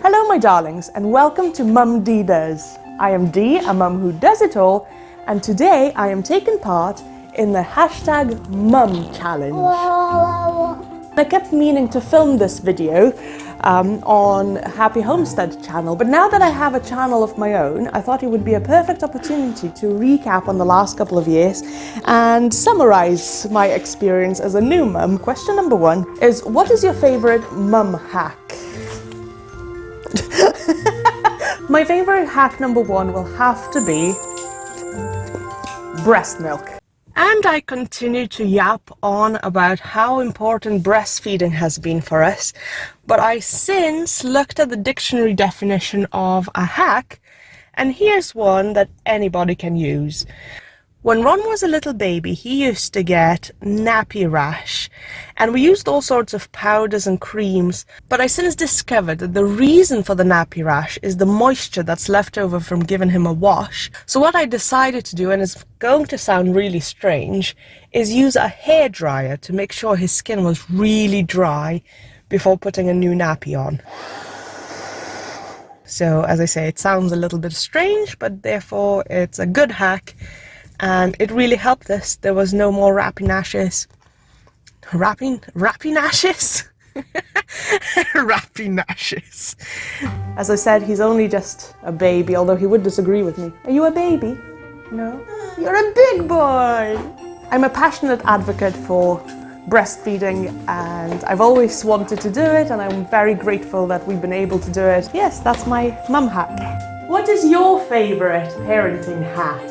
Hello my darlings and welcome to Mum D Does. I am Dee, a mum who does it all, and today I am taking part in the #Mum Challenge. I kept meaning to film this video on Happy Homestead channel, but now that I have a channel of my own, I thought it would be a perfect opportunity to recap on the last couple of years and summarize my experience as a new mum. Question number 1 is, what is your favorite mum hack? My favorite hack number 1 will have to be breast milk. And I continue to yap on about how important breastfeeding has been for us, but I since looked at the dictionary definition of a hack, and here's one that anybody can use. When Ron was a little baby, he used to get nappy rash, and we used all sorts of powders and creams, but I since discovered that the reason for the nappy rash is the moisture that's left over from giving him a wash. So what I decided to do, and it's going to sound really strange, is use a hairdryer to make sure his skin was really dry before putting a new nappy on. So as I say, it sounds a little bit strange, but therefore it's a good hack. And it really helped us. There was no more rappy nashes. Rappy nashes? Rappy nashes. As I said, he's only just a baby, although he would disagree with me. Are you a baby? No. You're a big boy! I'm a passionate advocate for breastfeeding, and I've always wanted to do it, and I'm very grateful that we've been able to do it. Yes, that's my mum hack. What is your favourite parenting hack?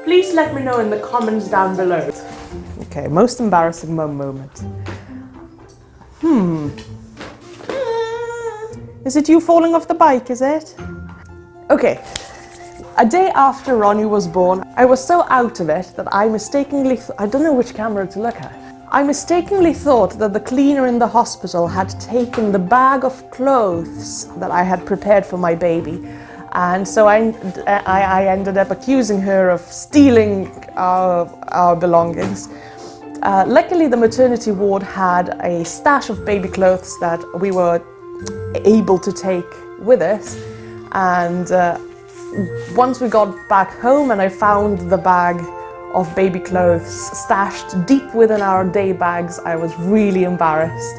Please let me know in the comments down below. Okay, most embarrassing mum moment. Is it you falling off the bike, is it? Okay, a day after Ronnie was born, I was so out of it that I mistakenly, I don't know which camera to look at. I mistakenly thought that the cleaner in the hospital had taken the bag of clothes that I had prepared for my baby. And so I ended up accusing her of stealing our belongings. Luckily, the maternity ward had a stash of baby clothes that we were able to take with us. And once we got back home and I found the bag of baby clothes stashed deep within our day bags, I was really embarrassed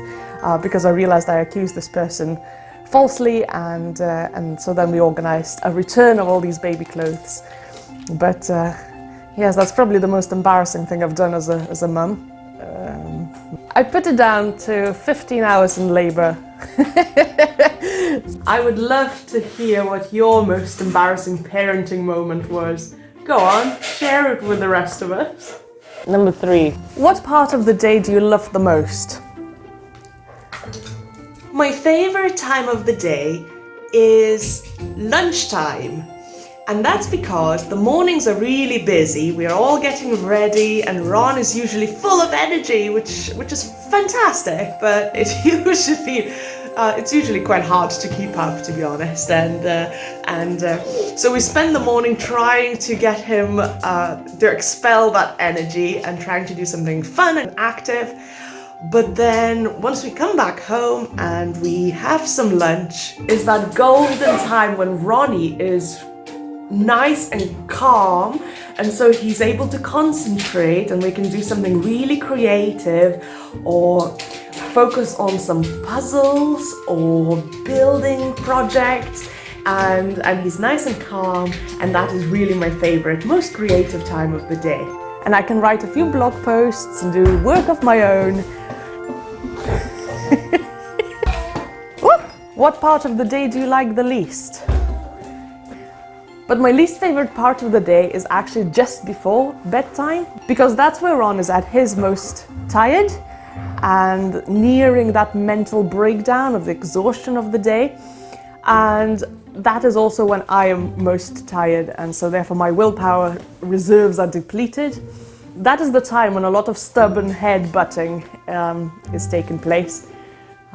because I realized I accused this person falsely, and so then we organized a return of all these baby clothes. But yes, that's probably the most embarrassing thing I've done as a mum. I put it down to 15 hours in labor. I would love to hear what your most embarrassing parenting moment was. Go on, share it with the rest of us. Number 3. What part of the day do you love the most? My favorite time of the day is lunchtime, and that's because the mornings are really busy. We're all getting ready, and Ron is usually full of energy, which is fantastic, but it's usually quite hard to keep up, to be honest. And so we spend the morning trying to get him to expel that energy and trying to do something fun and active. But then once we come back home and we have some lunch, is that golden time when Ronnie is nice and calm, and so he's able to concentrate and we can do something really creative or focus on some puzzles or building projects, and he's nice and calm, and that is really my favorite, most creative time of the day. And I can write a few blog posts and do work of my own. What part of the day do you like the least? But my least favorite part of the day is actually just before bedtime, because that's where Ron is at his most tired and nearing that mental breakdown of the exhaustion of the day. And that is also when I am most tired, and so therefore my willpower reserves are depleted. That is the time when a lot of stubborn head-butting is taking place.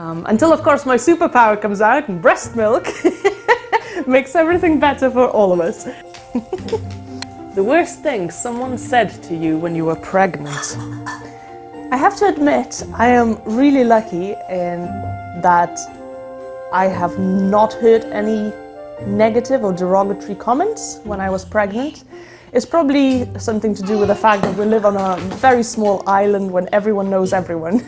Until, of course, my superpower comes out and breast milk makes everything better for all of us. The worst thing someone said to you when you were pregnant. I have to admit, I am really lucky in that I have not heard any negative or derogatory comments when I was pregnant. It's probably something to do with the fact that we live on a very small island when everyone knows everyone.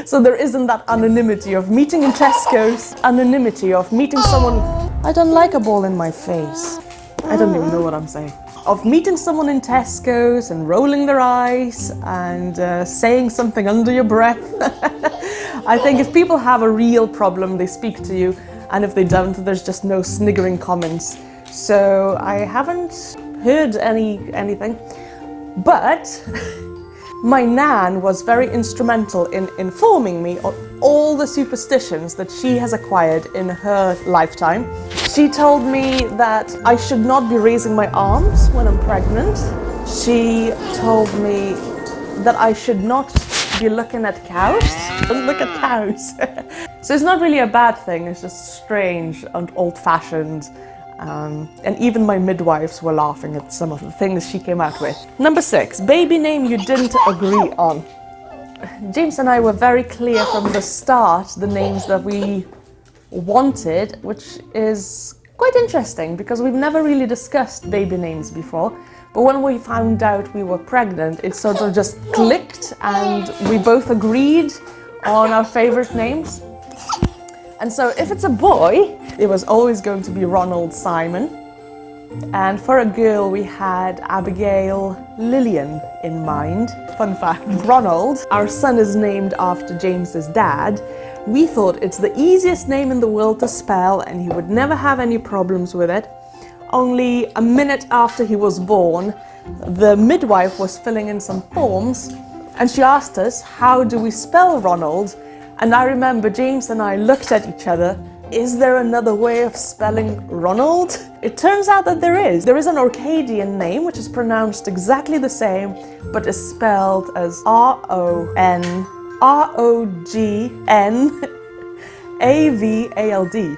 So there isn't that anonymity of meeting in Tesco's, anonymity of meeting someone. I don't like a ball in my face. I don't even know what I'm saying. Of meeting someone in Tesco's and rolling their eyes and saying something under your breath. I think if people have a real problem, they speak to you, and if they don't, there's just no sniggering comments. So I haven't heard anything, but my nan was very instrumental in informing me of all the superstitions that she has acquired in her lifetime. She told me that I should not be raising my arms when I'm pregnant. She told me that I should not be looking at cows. Don't look at cows. So it's not really a bad thing, it's just strange and old-fashioned. And even my midwives were laughing at some of the things she came out with. Number 6, baby name you didn't agree on. James and I were very clear from the start the names that we wanted, which is quite interesting because we've never really discussed baby names before. But when we found out we were pregnant, it sort of just clicked and we both agreed on our favorite names. And so if it's a boy, it was always going to be Ronald Simon. And for a girl, we had Abigail Lillian in mind. Fun fact, Ronald, our son, is named after James's dad. We thought it's the easiest name in the world to spell and he would never have any problems with it. Only a minute after he was born, the midwife was filling in some forms and she asked us, how do we spell Ronald? And I remember James and I looked at each other. Is there another way of spelling Ronald? It turns out that there is. There is an Orcadian name which is pronounced exactly the same, but is spelled as R-O-N-R-O-G-N-A-V-A-L-D.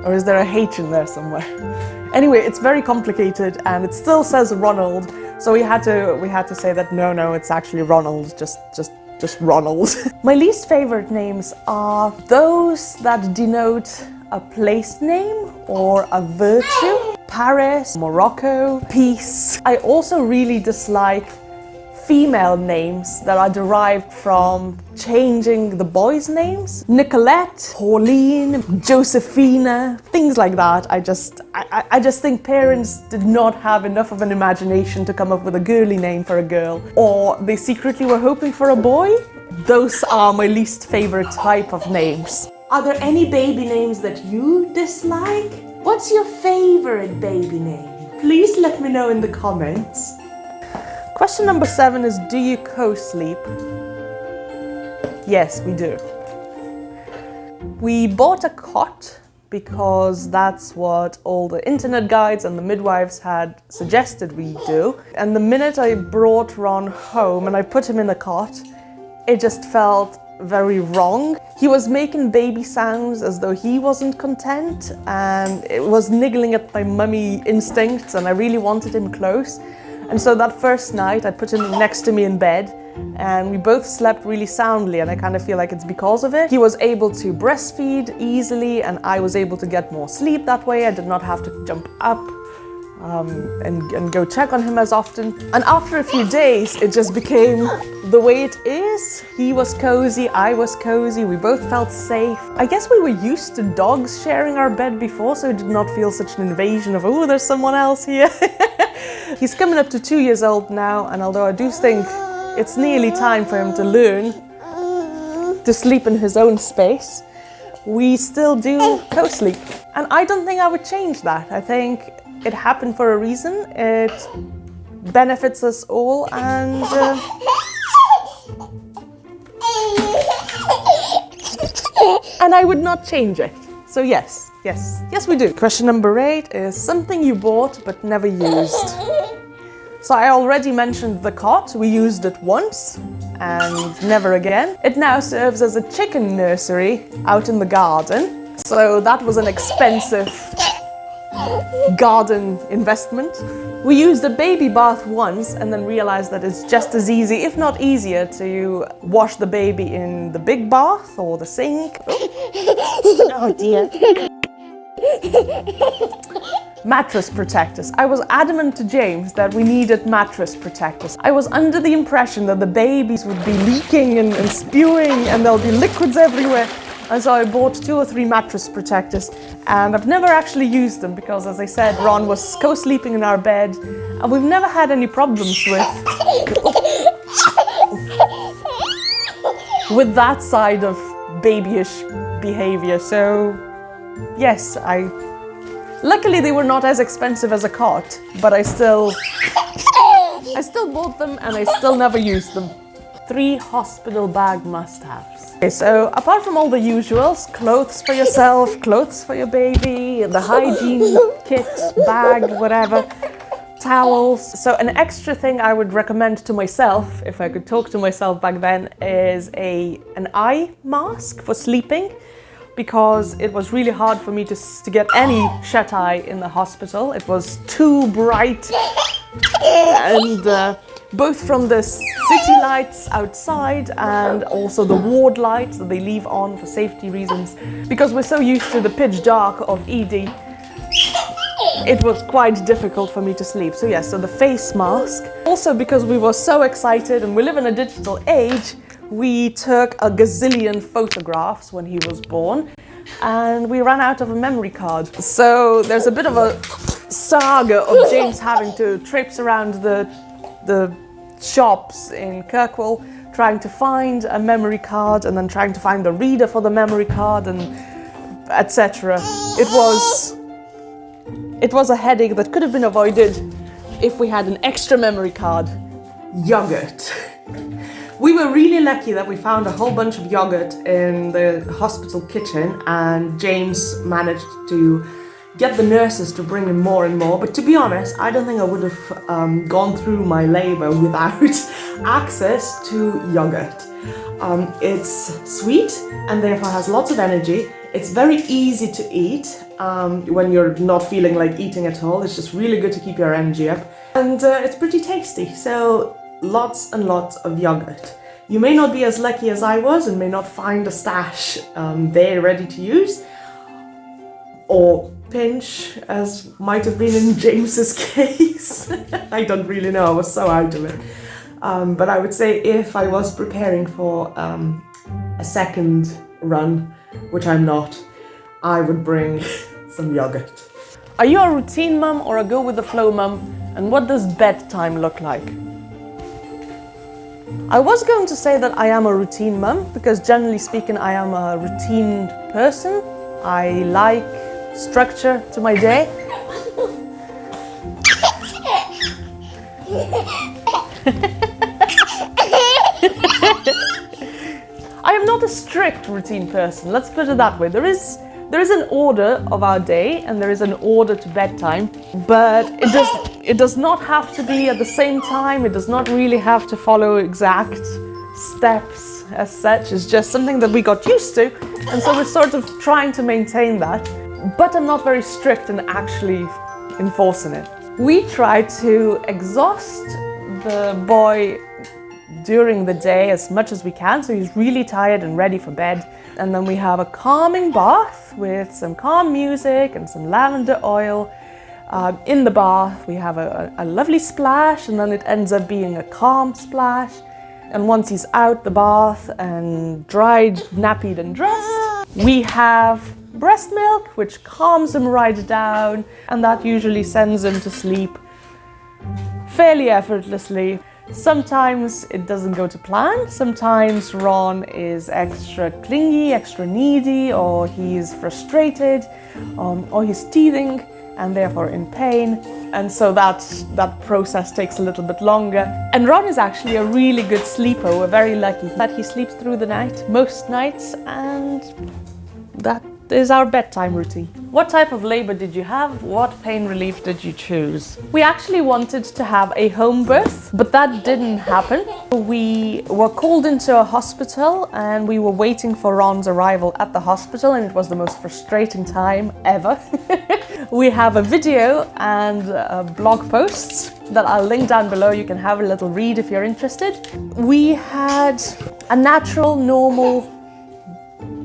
Or is there a H in there somewhere? Anyway, it's very complicated and it still says Ronald. So we had to say that no, it's actually Ronald, just Ronald. My least favorite names are those that denote a place name or a virtue. Paris, Morocco, peace. I also really dislike female names that are derived from changing the boys' names. Nicolette, Pauline, Josephina, things like that. I just think parents did not have enough of an imagination to come up with a girly name for a girl, or they secretly were hoping for a boy. Those are my least favorite type of names. Are there any baby names that you dislike? What's your favorite baby name? Please let me know in the comments. Question number 7 is, do you co-sleep? Yes, we do. We bought a cot because that's what all the internet guides and the midwives had suggested we do. And the minute I brought Ron home and I put him in the cot, it just felt very wrong. He was making baby sounds as though he wasn't content, and it was niggling at my mummy instincts, and I really wanted him close. And so that first night I put him next to me in bed and we both slept really soundly, and I kind of feel like it's because of it. He was able to breastfeed easily and I was able to get more sleep that way. I did not have to jump up and go check on him as often. And after a few days it just became the way it is. He was cozy, I was cozy, we both felt safe. I guess we were used to dogs sharing our bed before, so it did not feel such an invasion of, oh, there's someone else here. He's coming up to 2 years old now, and although I do think it's nearly time for him to learn to sleep in his own space, we still do co-sleep. And I don't think I would change that. I think it happened for a reason. It benefits us all, and and I would not change it. So yes, we do. Question number 8 is something you bought but never used. So I already mentioned the cot. We used it once and never again. It now serves as a chicken nursery out in the garden. So that was an expensive garden investment. We used a baby bath once and then realized that it's just as easy, if not easier, to wash the baby in the big bath or the sink. Oh dear. Mattress protectors. I was adamant to James that we needed mattress protectors. I was under the impression that the babies would be leaking and spewing and there'll be liquids everywhere. And so I bought 2 or 3 mattress protectors, and I've never actually used them because, as I said, Ron was co-sleeping in our bed and we've never had any problems with that side of babyish behavior. So yes, luckily they were not as expensive as a cot, but I still bought them and I still never used them. 3 hospital bag must-haves. Okay, so apart from all the usuals, clothes for yourself, clothes for your baby, the hygiene kit, bag, whatever, towels. So an extra thing I would recommend to myself, if I could talk to myself back then, is an eye mask for sleeping, because it was really hard for me to get any shut-eye in the hospital. It was too bright, and both from the city lights outside and also the ward lights that they leave on for safety reasons. Because we're so used to the pitch dark of ED, it was quite difficult for me to sleep. So yes, so the face mask. Also because we were so excited and we live in a digital age, we took a gazillion photographs when he was born and we ran out of a memory card. So there's a bit of a saga of James having to traipse around the shops in Kirkwall trying to find a memory card and then trying to find the reader for the memory card and etc. It was a headache that could have been avoided if we had an extra memory card. Yogurt. We were really lucky that we found a whole bunch of yogurt in the hospital kitchen, and James managed to get the nurses to bring in more and more. But to be honest, I don't think I would have gone through my labor without access to yogurt. It's sweet and therefore has lots of energy. It's very easy to eat when you're not feeling like eating at all. It's just really good to keep your energy up. And it's pretty tasty, so lots and lots of yogurt. You may not be as lucky as I was and may not find a stash there ready to use, or pinch, as might have been in James's case. I don't really know, I was so out of it. But I would say if I was preparing for a second run, which I'm not, I would bring some yogurt. Are you a routine mum or a go with the flow mum? And what does bedtime look like? I was going to say that I am a routine mum, because generally speaking I am a routine person. I like structure to my day. I am not a strict routine person, let's put it that way. There is an order of our day and there is an order to bedtime, but it does not have to be at the same time. It does not really have to follow exact steps as such. It's just something that we got used to, and so we're sort of trying to maintain that. But I'm not very strict in actually enforcing it. We try to exhaust the boy during the day as much as we can, so he's really tired and ready for bed. And then we have a calming bath with some calm music and some lavender oil. In the bath we have a lovely splash, and then it ends up being a calm splash. And once he's out the bath and dried, nappied and dressed, we have breast milk, which calms him right down, and that usually sends him to sleep fairly effortlessly. Sometimes it doesn't go to plan. Sometimes Ron is extra clingy, extra needy, or he's frustrated, or he's teething and therefore in pain. And so that process takes a little bit longer. And Ron is actually a really good sleeper. We're very lucky that he sleeps through the night, most nights, and that is our bedtime routine. What type of labor did you have? What pain relief did you choose? We actually wanted to have a home birth, but that didn't happen. We were called into a hospital and we were waiting for Ron's arrival at the hospital, and it was the most frustrating time ever. We have a video and blog posts that I'll link down below. You can have a little read if you're interested. We had a natural, normal,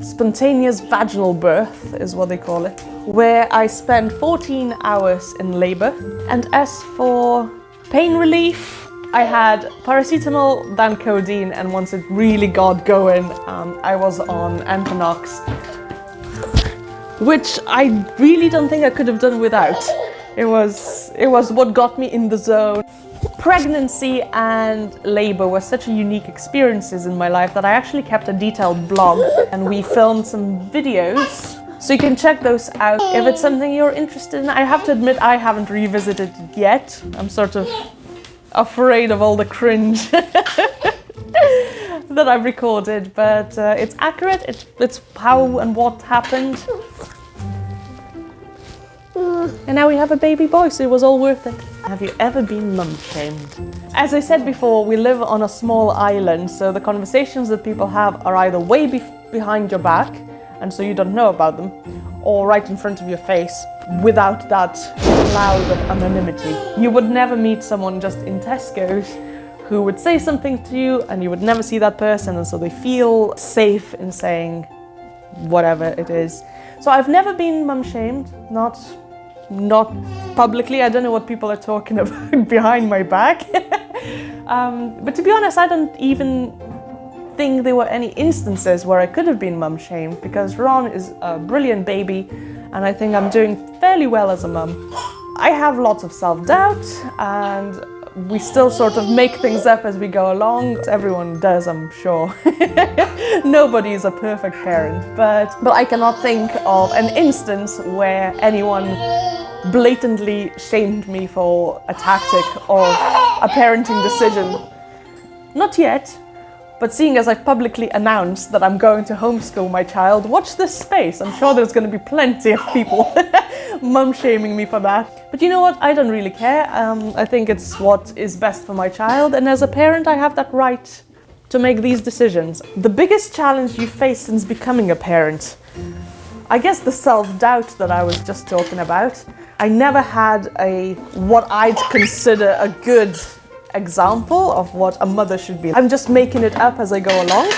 spontaneous vaginal birth, is what they call it, where I spent 14 hours in labor. And as for pain relief, I had paracetamol, then codeine, and once it really got going, I was on Empanox, which I really don't think I could have done without. It was what got me in the zone. Pregnancy and labor were such unique experiences in my life that I actually kept a detailed blog, and we filmed some videos. So you can check those out if it's something you're interested in. I have to admit I haven't revisited it yet. I'm sort of afraid of all the cringe that I've recorded, but it's accurate, it's how and what happened. And now we have a baby boy, so it was all worth it. Have you ever been mum-shamed? As I said before, we live on a small island, so the conversations that people have are either way behind your back, and so you don't know about them, or right in front of your face without that cloud of anonymity. You would never meet someone just in Tesco's who would say something to you and you would never see that person, and so they feel safe in saying whatever it is. So I've never been mum-shamed, not publicly. I don't know what people are talking about behind my back. But to be honest, I don't even think there were any instances where I could have been mum-shamed, because Ron is a brilliant baby and I think I'm doing fairly well as a mum. I have lots of self-doubt and we still sort of make things up as we go along. Everyone does, I'm sure. Nobody is a perfect parent, but I cannot think of an instance where anyone blatantly shamed me for a tactic or a parenting decision. Not yet. But seeing as I've publicly announced that I'm going to homeschool my child, watch this space. I'm sure there's going to be plenty of people mum-shaming me for that. But you know what? I don't really care. I think it's what is best for my child. And as a parent, I have that right to make these decisions. The biggest challenge you face since becoming a parent, I guess the self-doubt that I was just talking about. I never had what I'd consider a good example of what a mother should be. I'm just making it up as I go along.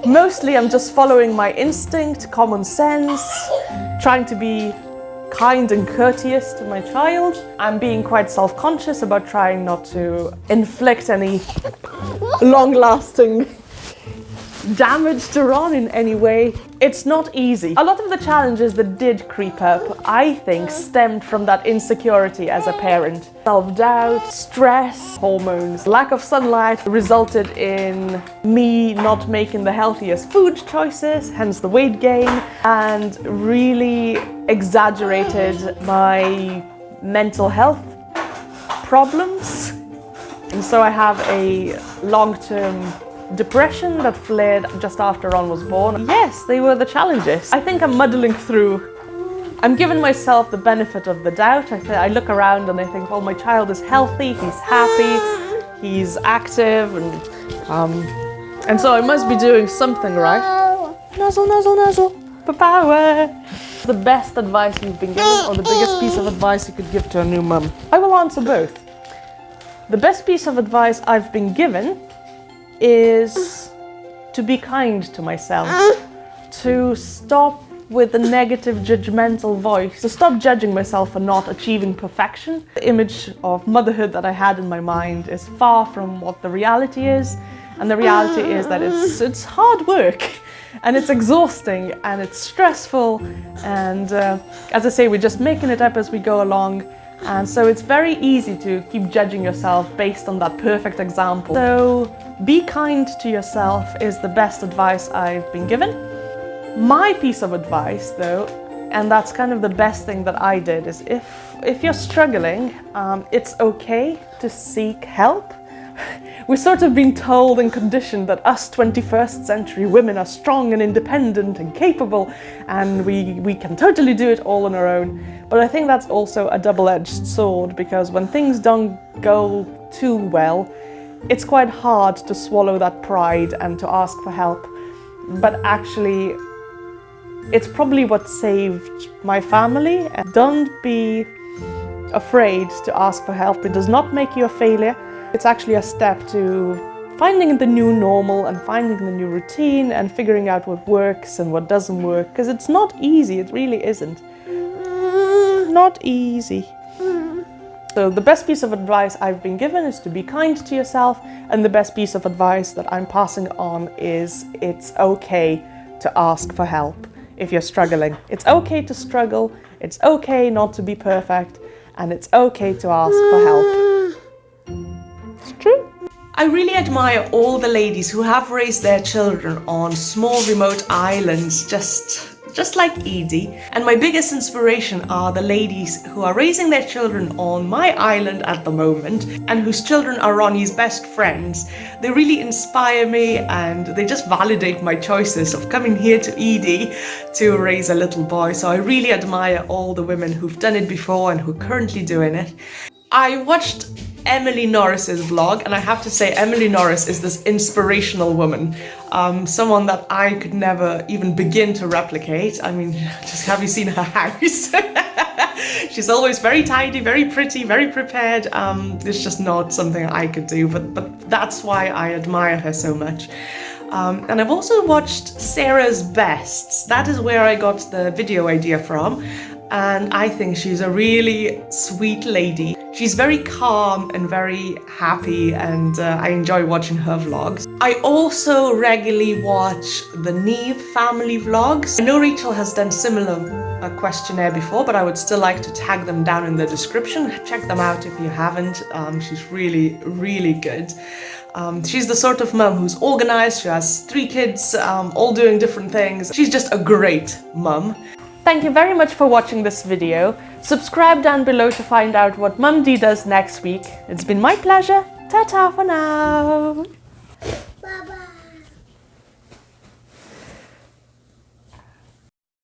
Mostly I'm just following my instinct, common sense, trying to be kind and courteous to my child. I'm being quite self-conscious about trying not to inflict any long-lasting damage to Ron in any way. It's not easy. A lot of the challenges that did creep up, I think, stemmed from that insecurity as a parent. Self-doubt, stress, hormones, lack of sunlight resulted in me not making the healthiest food choices, hence the weight gain, and really exaggerated my mental health problems. And so I have a long-term depression that flared just after Ron was born. Yes, they were the challenges. I think I'm muddling through. I'm giving myself the benefit of the doubt. I look around and I think, well, my child is healthy, he's happy, he's active, and so I must be doing something right. Nuzzle, nuzzle, nuzzle. Power. The best advice you've been given, or the biggest piece of advice you could give to a new mum? I will answer both. The best piece of advice I've been given is to be kind to myself, to stop with the negative judgmental voice, to stop judging myself for not achieving perfection. The image of motherhood that I had in my mind is far from what the reality is, and the reality is that it's hard work and it's exhausting and it's stressful, and as I say, we're just making it up as we go along. And so it's very easy to keep judging yourself based on that perfect example. So be kind to yourself is the best advice I've been given. My piece of advice though, and that's kind of the best thing that I did, is if you're struggling, it's okay to seek help. We've sort of been told and conditioned that us 21st century women are strong and independent and capable, and we can totally do it all on our own. But I think that's also a double-edged sword, because when things don't go too well, it's quite hard to swallow that pride and to ask for help. But actually, It's probably what saved my family. Don't be afraid to ask for help. It does not make you a failure. It's actually a step to finding the new normal and finding the new routine and figuring out what works and what doesn't work, because it's not easy, it really isn't. Not easy. So the best piece of advice I've been given is to be kind to yourself, and the best piece of advice that I'm passing on is it's okay to ask for help if you're struggling. It's okay to struggle, it's okay not to be perfect, and it's okay to ask for help. It's true. I really admire all the ladies who have raised their children on small remote islands, just like Edie. And my biggest inspiration are the ladies who are raising their children on my island at the moment and whose children are Ronnie's best friends. They really inspire me and they just validate my choices of coming here to Edie to raise a little boy. So I really admire all the women who've done it before and who are currently doing it. I watched Emily Norris's vlog, and I have to say Emily Norris is this inspirational woman, someone that I could never even begin to replicate. I mean, just have you seen her house? She's always very tidy, very pretty, very prepared. It's just not something I could do, but that's why I admire her so much. And I've also watched Sarah's Bests. That is where I got the video idea from. And I think she's a really sweet lady. She's very calm and very happy, and I enjoy watching her vlogs. I also regularly watch the Neve family vlogs. I know Rachel has done similar questionnaire before, but I would still like to tag them down in the description. Check them out if you haven't. She's really, really good. She's the sort of mum who's organized. She has 3 kids, all doing different things. She's just a great mum. Thank you very much for watching this video. Subscribe down below to find out what Mum D does next week. It's been my pleasure. Ta-ta for now.